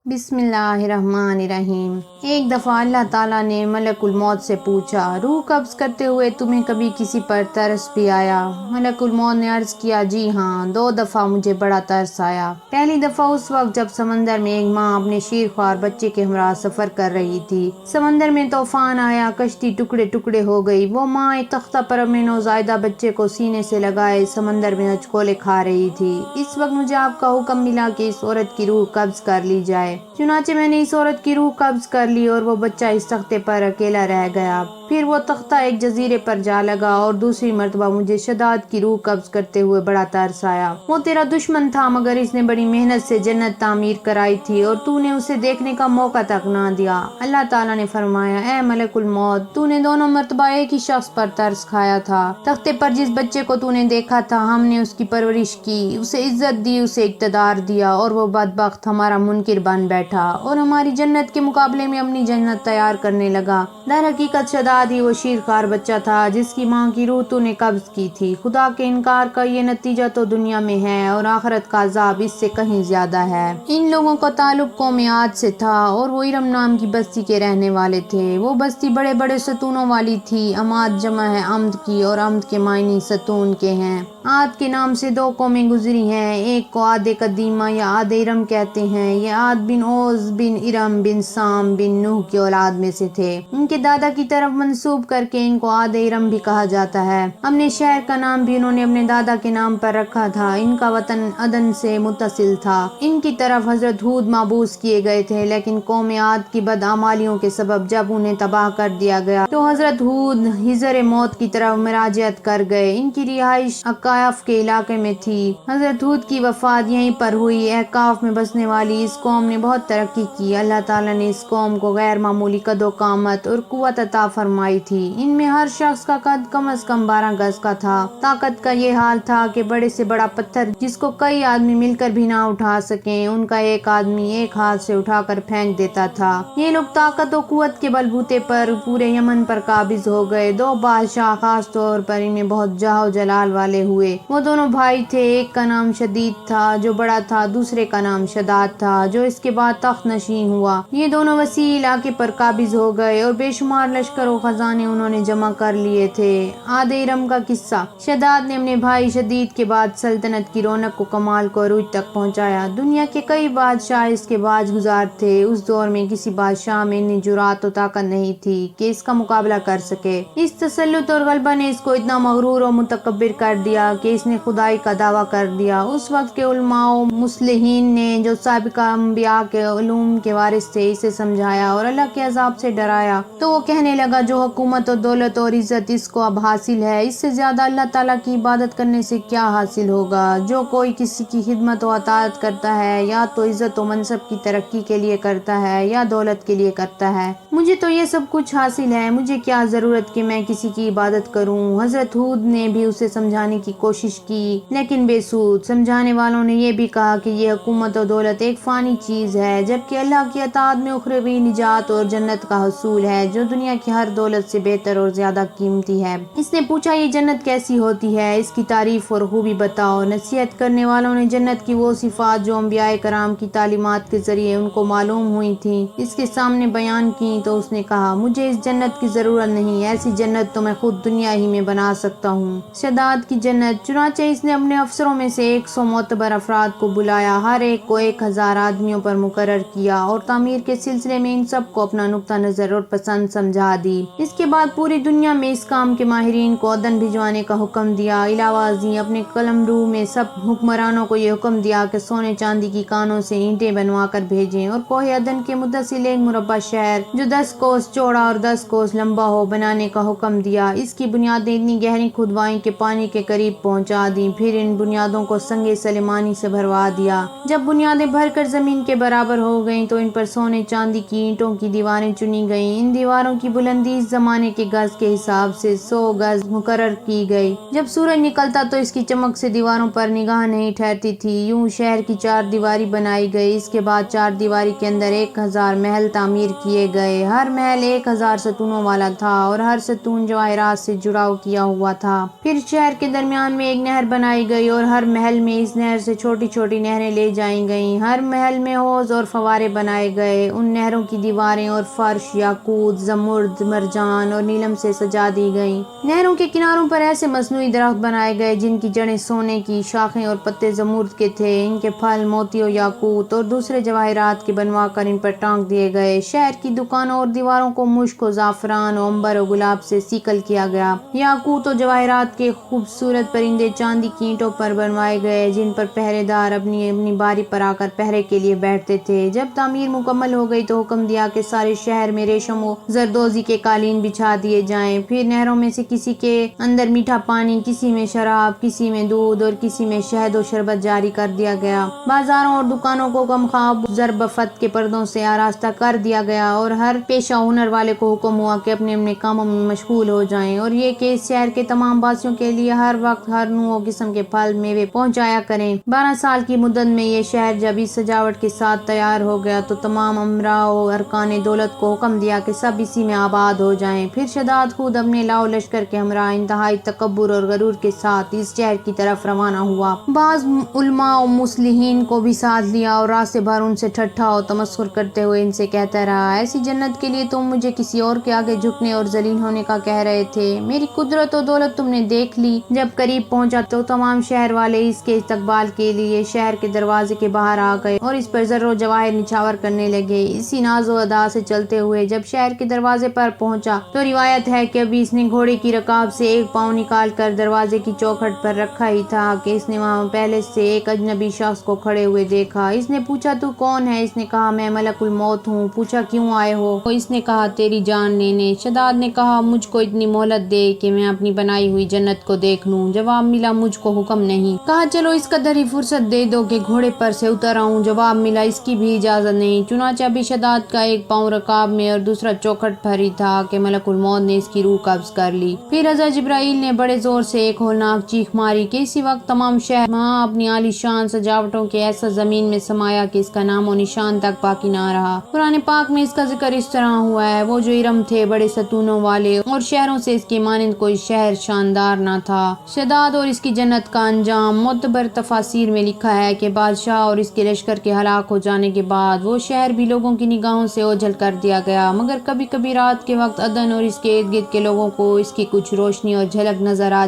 بسم اللہ الرحمن الرحیم۔ ایک دفعہ اللہ تعالیٰ نے ملک الموت سے پوچھا، روح قبض کرتے ہوئے تمہیں کبھی کسی پر ترس بھی آیا؟ ملک الموت نے عرض کیا، جی ہاں، 2 دفعہ مجھے بڑا ترس آیا۔ پہلی دفعہ اس وقت جب سمندر میں ایک ماں اپنے شیرخوار بچے کے ہمراہ سفر کر رہی تھی۔ سمندر میں طوفان آیا، کشتی ٹکڑے ٹکڑے ہو گئی۔ وہ ماں ایک تختہ پر اپنے نوزائیدہ بچے کو سینے سے لگائے سمندر میں ہچکولے کھا رہی تھی۔ اس وقت مجھے آپ کا حکم ملا کہ اس عورت کی روح قبض کر لی جائے۔ چنانچہ میں نے اس عورت کی روح قبض کر لی اور وہ بچہ اس تختے پر اکیلا رہ گیا۔ پھر وہ تختہ ایک جزیرے پر جا لگا اور دوسری مرتبہ مجھے شداد کی روح قبض کرتے ہوئے بڑا ترس آیا۔ وہ تیرا دشمن تھا مگر اس نے بڑی محنت سے جنت تعمیر کرائی تھی اور تو نے اسے دیکھنے کا موقع تک نہ دیا۔ اللہ تعالیٰ نے فرمایا، اے ملک الموت، تو نے دونوں مرتبہ ایک ہی شخص پر ترس کھایا تھا۔ تختے پر جس بچے کو تو نے دیکھا تھا، ہم نے اس کی پرورش کی، اسے عزت دی، اسے اقتدار دیا اور وہ بدبخت ہمارا منکر بن بیٹھا اور ہماری جنت کے مقابلے میں اپنی جنت تیار کرنے لگا۔ در حقیقت شداد ہی وہ شیرخوار بچہ تھا جس کی ماں کی روح تو نے قبض کی تھی۔ خدا کے انکار کا یہ نتیجہ تو دنیا میں ہے اور آخرت کا عذاب اس سے کہیں زیادہ ہے۔ ان لوگوں کا تعلق قوم عاد سے تھا اور وہ ارم نام کی بستی کے رہنے والے تھے۔ وہ بستی بڑے بڑے ستونوں والی تھی۔ عماد جمع ہے عمد کی اور عمد کے معنی ستون کے ہیں۔ عاد کے نام سے 2 قومیں گزری ہیں، ایک کو عاد قدیمہ یا عاد ارم کہتے ہیں۔ یہ عاد بن اوز بن ارم بن سام بن نوح کی اولاد میں سے تھے۔ ان کے دادا کی طرف منسوب کر کے ان کو عاد ارم بھی کہا جاتا ہے۔ اپنے شہر کا نام بھی انہوں نے اپنے دادا کے نام پر رکھا تھا۔ ان کا وطن عدن سے متصل تھا۔ ان کی طرف حضرت ہود مبعوث کیے گئے تھے، لیکن قوم عاد کی بدعمالیوں کے سبب جب انہیں تباہ کر دیا گیا تو حضرت ہود حضر موت کی طرف مراجعت کر گئے۔ ان کی رہائش احقاف کے علاقے میں تھی۔ حضرت ہود کی وفات یہیں پر ہوئی۔ احقاف میں بسنے والی اس قوم نے بہت ترقی کی۔ اللہ تعالیٰ نے اس قوم کو غیر معمولی قد و قامت اور قوت عطا فرمائی تھی۔ ان میں ہر شخص کا قد کم از کم 12 گز کا تھا۔ طاقت کا یہ حال تھا کہ بڑے سے بڑا پتھر جس کو کئی آدمی مل کر بھی نہ اٹھا سکیں، ان کا ایک آدمی ایک ہاتھ سے اٹھا کر پھینک دیتا تھا۔ یہ لوگ طاقت و قوت کے بلبوتے پر پورے یمن پر قابض ہو گئے۔ 2 بادشاہ خاص طور پر ان میں بہت جاہ و جلال والے ہوئے۔ وہ دونوں بھائی تھے، ایک کا نام شدید تھا جو بڑا تھا، دوسرے کا نام شداد تھا جو اس کے بعد تخت نشین ہوا۔ یہ دونوں وسیع علاقے پر قابض ہو گئے اور بے شمار لشکر و خزانے انہوں نے جمع کر لیے تھے۔ عاد ارم کا قصہ۔ شداد نے اپنے بھائی شدید کے بعد سلطنت کی رونق و کمال کو عروج تک پہنچایا۔ دنیا کے کئی بادشاہ اس کے باج گزار تھے۔ اس دور میں کسی بادشاہ میں اتنی جرأت و طاقت نہیں تھی کہ اس کا مقابلہ کر سکے۔ اس تسلط اور غلبہ نے اس کو اتنا مغرور و متکبر کر دیا کہ اس نے خدائی کا دعویٰ کر دیا۔ اس وقت کے علماء و مصلحین نے جو سابقہ انبیاء کے علوم کے وارث تھے اسے سمجھایا اور اللہ کے عذاب سے ڈرایا تو وہ کہنے لگا، جو حکومت و دولت اور عزت اس کو اب حاصل ہے، اس سے زیادہ اللہ تعالیٰ کی عبادت کرنے سے کیا حاصل ہوگا؟ جو کوئی کسی کی خدمت و اطاعت کرتا ہے یا تو عزت و منصب کی ترقی کے لیے کرتا ہے یا دولت کے لیے کرتا ہے۔ مجھے تو یہ سب کچھ حاصل ہے، مجھے کیا ضرورت کہ میں کسی کی عبادت کروں؟ حضرت ہود نے بھی اسے سمجھانے کی کوشش کی لیکن بے سود۔ سمجھانے والوں نے یہ بھی کہا کہ یہ حکومت و دولت ایک فانی چیز ہے، جبکہ اللہ کی اطاعت میں اخروی نجات اور جنت کا حصول ہے جو دنیا کی ہر دولت سے بہتر اور زیادہ قیمتی ہے۔ اس نے پوچھا، یہ جنت کیسی ہوتی ہے؟ اس کی تعریف اور خوبی بتاؤ۔ نصیحت کرنے والوں نے جنت کی وہ صفات جو انبیاء کرام کی تعلیمات کے ذریعے ان کو معلوم ہوئی تھیں اس کے سامنے بیان کی تو اس نے کہا، مجھے اس جنت کی ضرورت نہیں، ایسی جنت تو میں خود دنیا ہی میں بنا سکتا ہوں۔ شداد کی جنت۔ چنانچہ اس نے اپنے افسروں میں سے 100 معتبر افراد کو بلایا، ہر ایک کو 1000 آدمیوں پر مقرر کیا اور تعمیر کے سلسلے میں ان سب کو اپنا نقطہ نظر اور پسند سمجھا دی۔ اس کے بعد پوری دنیا میں اس کام کے ماہرین کو عدن بھجوانے کا حکم دیا۔ علاوہ ازیں اپنے قلمرو میں سب حکمرانوں کو یہ حکم دیا کہ سونے چاندی کی کانوں سے اینٹیں بنوا کر بھیجیں اور کوہ عدن کے متصل ایک مربع شہر جو 10 کوس چوڑا اور 10 کوس لمبا ہو بنانے کا حکم دیا۔ اس کی بنیادیں اتنی گہری کھدوائیں کہ پانی کے قریب پہنچا دیں، پھر ان بنیادوں کو سنگ سلیمانی سے بھروا دیا۔ جب بنیادیں بھر کر زمین کے برابر ہو گئیں تو ان پر سونے چاندی کی اینٹوں کی دیواریں چنی گئیں۔ ان دیواروں کی بلندی اس زمانے کے گز کے حساب سے 100 گز مقرر کی گئی۔ جب سورج نکلتا تو اس کی چمک سے دیواروں پر نگاہ نہیں ٹھہرتی تھی۔ یوں شہر کی 4 دیواری بنائی گئی۔ اس کے بعد 4 دیواری کے اندر 1000 محل تعمیر کیے گئے۔ ہر محل 1000 ستونوں والا تھا اور ہر ستون جواہرات سے جڑاؤ کیا ہوا تھا۔ پھر شہر کے درمیان میدان میں ایک نہر بنائی گئی اور ہر محل میں اس نہر سے چھوٹی چھوٹی نہریں لے جائی گئیں۔ ہر محل میں حوض اور فوارے بنائے گئے۔ ان نہروں کی دیواریں اور فرش یاقوت، زمرد، مرجان اور نیلم سے سجا دی گئیں۔ نہروں کے کناروں پر ایسے مصنوعی درخت بنائے گئے جن کی جڑیں سونے کی، شاخیں اور پتے زمرد کے تھے۔ ان کے پھل موتیوں، یاقوت اور دوسرے جواہرات کے بنوا کر ان پر ٹانک دیے گئے۔ شہر کی دکانوں اور دیواروں کو مشک و زعفران و عنبر و گلاب سے سیکل کیا گیا۔ یاقوت و جواہرات کے خوبصورت پرندے چاندی کی اینٹوں پر بنوائے گئے جن پر پہرے دار اپنی اپنی باری پر آ کر پہرے کے لیے بیٹھتے تھے۔ جب تعمیر مکمل ہو گئی تو حکم دیا کہ سارے شہر میں ریشم و زردوزی کے قالین بچھا دیے جائیں۔ پھر نہروں میں سے کسی کے اندر میٹھا پانی، کسی میں شراب، کسی میں دودھ اور کسی میں شہد و شربت جاری کر دیا گیا۔ بازاروں اور دکانوں کو کم خواب ضربفت کے پردوں سے آراستہ کر دیا گیا اور ہر پیشہ ہنر والے کو حکم ہوا کہ اپنے اپنے کاموں میں مشغول ہو جائیں، اور یہ کہ اس شہر کے تمام باسیوں کے لیے ہر وقت ہر نوع و قسم کے پھل میوے پہنچایا کریں۔ 12 سال کی مدت میں یہ شہر جب اس سجاوٹ کے ساتھ تیار ہو گیا تو تمام امراء و ارکان دولت کو حکم دیا کہ سب اسی میں آباد ہو جائیں۔ پھر شداد خود اپنے لاؤ لشکر کے ہمراہ انتہائی تکبر اور غرور کے ساتھ اس شہر کی طرف روانہ ہوا۔ بعض علماء و مصلحین کو بھی ساتھ لیا اور راستے بھر ان سے ٹھٹھا و تمسخر کرتے ہوئے ان سے کہتا رہا، ایسی جنت کے لیے تم مجھے کسی اور کے آگے جھکنے اور ذلیل ہونے کا کہہ رہے تھے۔ میری قدرت و دولت تم نے دیکھ لی۔ جب قریب پہنچا تو تمام شہر والے اس کے استقبال کے لیے شہر کے دروازے کے باہر آ گئے اور اس پر زر و جواہر نچھاور کرنے لگے۔ اسی ناز و ادا سے چلتے ہوئے جب شہر کے دروازے پر پہنچا تو روایت ہے کہ ابھی اس نے گھوڑے کی رکاب سے ایک پاؤں نکال کر دروازے کی چوکھٹ پر رکھا ہی تھا کہ اس نے وہاں پہلے سے ایک اجنبی شخص کو کھڑے ہوئے دیکھا۔ اس نے پوچھا، تو کون ہے؟ اس نے کہا، میں ملک الموت ہوں۔ پوچھا، کیوں آئے ہو؟ اس نے کہا، تیری جان لینے۔ شداد نے کہا، مجھ کو اتنی مہلت دے کہ میں اپنی بنائی ہوئی جنت کو دیکھ لوں۔ جواب ملا، مجھ کو حکم نہیں۔ کہا، چلو اس قدر ہی فرصت دے دو کہ گھوڑے پر سے اتر آؤں۔ جواب ملا، اس کی بھی اجازت نہیں۔ چنانچہ ابھی شداد کا ایک پاؤں رکاب میں اور دوسرا چوکھٹ پر ہی تھا کہ ملک الموت نے اس کی روح قبض کر لی۔ پھر حضرت جبرائیل نے بڑے زور سے ایک ہولناک چیخ ماری کہ اسی وقت تمام شہر وہاں اپنی عالی شان سجاوٹوں کے ایسا زمین میں سمایا کہ اس کا نام و نشان تک باقی نہ رہا۔ قرآن پاک میں اس کا ذکر اس طرح ہوا ہے، وہ جو ارم تھے بڑے ستونوں والے اور شہروں سے اس کے مانند کوئی شہر شاندار نہ تھا۔ شداد اور اس کی جنت کا انجام معتبر تفاسیر میں لکھا ہے کہ بادشاہ اور اس کے لشکر کے ہلاک ہو جانے کے بعد وہ شہر بھی لوگوں کی نگاہوں سے اوجھل کر دیا گیا، مگر کبھی کبھی رات کے وقت عدن اور اس کے ارد گرد کے لوگوں کو اس کی کچھ روشنی اور جھلک نظر آ